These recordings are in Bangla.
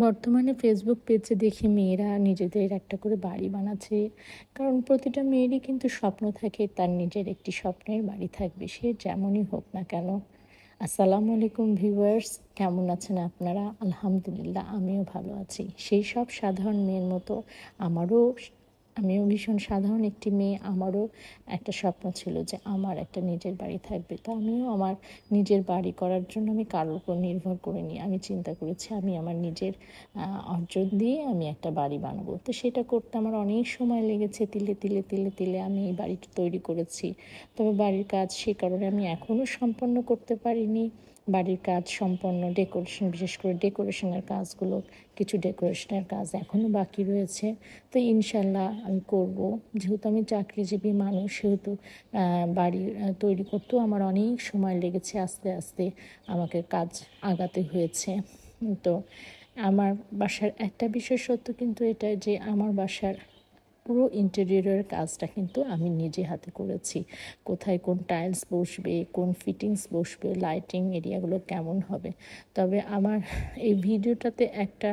বর্তমানে ফেসবুক পেজে দেখি মেয়েরা নিজেদের একটা করে বাড়ি বানাচ্ছে। কারণ প্রতিটা মেয়েরই কিন্তু স্বপ্ন থাকে তার নিজের একটি স্বপ্নের বাড়ি থাকবে, সে যেমনই হোক না কেন। আসসালামু আলাইকুম ভিউয়ার্স, কেমন আছেন আপনারা? আলহামদুলিল্লাহ, আমিও ভালো আছি। সেই সব সাধারণ মেয়ের মতো আমিও ভীষণ সাধারণ একটি মেয়ে। আমারও একটা স্বপ্ন ছিল যে আমার একটা নিজের বাড়ি থাকবে। তো আমিও আমার নিজের বাড়ি করার জন্য আমি কারোর উপর নির্ভর করিনি। আমি চিন্তা করেছি আমি আমার নিজের অর্জন দিয়ে আমি একটা বাড়ি বানাবো। তো সেটা করতে আমার অনেক সময় লেগেছে। তিলে তিলে তিলে তিলে আমি এই বাড়িটা তৈরি করেছি। তবে বাড়ির কাজ সে কারণে আমি এখনও সম্পন্ন করতে পারিনি। বাড়ির কাজ সম্পন্ন, ডেকোরেশন, বিশেষ করে ডেকোরেশনের কাজগুলো, কিছু ডেকোরেশনের কাজ এখনও বাকি রয়েছে। তো ইনশাল্লাহ আমি করব। যেহেতু আমি চাকরিজীবী মানুষ, সেহেতু বাড়ি তৈরি করতেও আমার অনেক সময় লেগেছে। আস্তে আস্তে আমাকে কাজ আগাতে হয়েছে। তো আমার বাসার একটা বিশেষত্ব কিন্তু এটা যে আমার বাসার পুরো ইন্টেরিয়রের কাজটা কিন্তু আমি নিজে হাতে করেছি। কোথায় কোন টাইলস বসবে, কোন ফিটিংস বসবে, লাইটিং এরিয়াগুলো কেমন হবে। তবে আমার এই ভিডিওটাতে একটা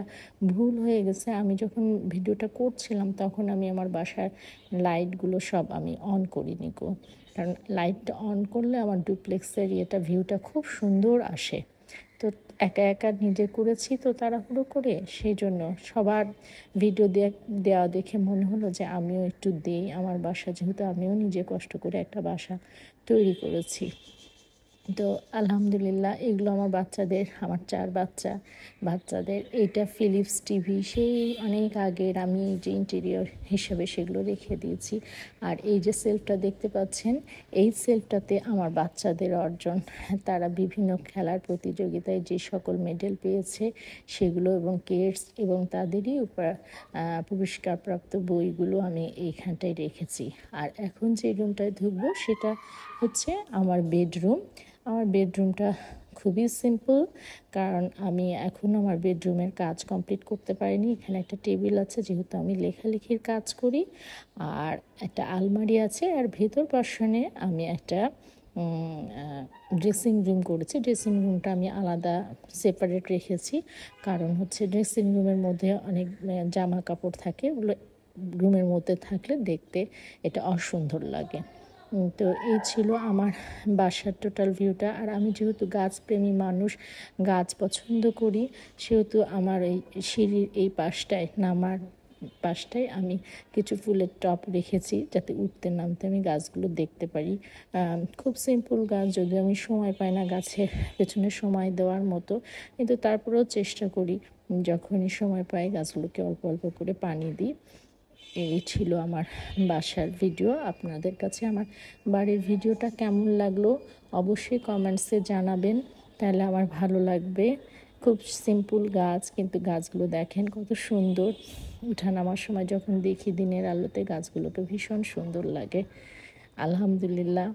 ভুল হয়ে গেছে। আমি যখন ভিডিওটা করছিলাম তখন আমি আমার বাসার লাইটগুলো সব আমি অন করিনি গো। কারণ লাইটটা অন করলে আমার ডুপ্লেক্সের ভিউটা খুব সুন্দর আসে। তো একা একা নিজে করেছি তো তাড়াহুড়ো করে, সেই জন্য সবার ভিডিও দেওয়া দেখে মনে হলো যে আমিও একটু দিই আমার বাসা, যেহেতু আমিও নিজে কষ্ট করে একটা বাসা তৈরি করেছি। তো আলহামদুলিল্লাহ, এগুলো আমার বাচ্চাদের, আমার 4 বাচ্চাদের। এইটা ফিলিপস টিভি, সেই অনেক আগের, আমি এই যে ইন্টেরিয়র হিসেবে সেগুলো রেখে দিয়েছি। আর এই যে সেলফটা দেখতে পাচ্ছেন, এই সেলফটাতে আমার বাচ্চাদের অর্জন। তারা বিভিন্ন খেলার প্রতিযোগিতায় যে সকল মেডেল পেয়েছে সেগুলো এবং কেডস এবং তাদেরই পুরস্কারপ্রাপ্ত বইগুলো আমি এইখানটায় রেখেছি। আর এখন যে রুমটায় ঢুকবো সেটা হচ্ছে আমার বেডরুম। আমার বেডরুমটা খুবই সিম্পল, কারণ আমি এখনও আমার বেডরুমের কাজ কমপ্লিট করতে পারিনি। এখানে একটা টেবিল আছে, যেহেতু আমি লেখালেখির কাজ করি, আর একটা আলমারি আছে, আর ভেতর পার্শ্বনে আমি একটা ড্রেসিং রুম করেছি। ড্রেসিং রুমটা আমি আলাদা সেপারেট রেখেছি, কারণ হচ্ছে ড্রেসিং রুমের মধ্যে অনেক জামা কাপড় থাকে, ওগুলো রুমের মধ্যে থাকলে দেখতে এটা অসুন্দর লাগে। তো এই ছিল আমার বাসার টোটাল ভিউটা। আর আমি যেহেতু গাছপ্রেমী মানুষ, গাছ পছন্দ করি, সেহেতু আমার এই সিঁড়ির এই পাশটায় আমি কিছু ফুলের টব রেখেছি, যাতে উঠতে নামতে আমি গাছগুলো দেখতে পারি। খুব সিম্পল গাছ, যদিও আমি সময় পাই না গাছের পেছনে সময় দেওয়ার মতো, কিন্তু তারপরেও চেষ্টা করি যখনই সময় পাই গাছগুলোকে অল্প অল্প করে পানি দিই। এই ছিল আমার বাসার ভিডিও। আপনাদের কাছে আমার বাড়ির ভিডিওটা কেমন লাগলো অবশ্যই কমেন্টসে জানাবেন, তাহলে আমার ভালো লাগবে। খুব সিম্পল গাছ, কিন্তু গাছগুলো দেখেন কত সুন্দর। উঠানামার সময় যখন দেখি দিনের আলোতে, গাছগুলোকে ভীষণ সুন্দর লাগে। আলহামদুলিল্লাহ।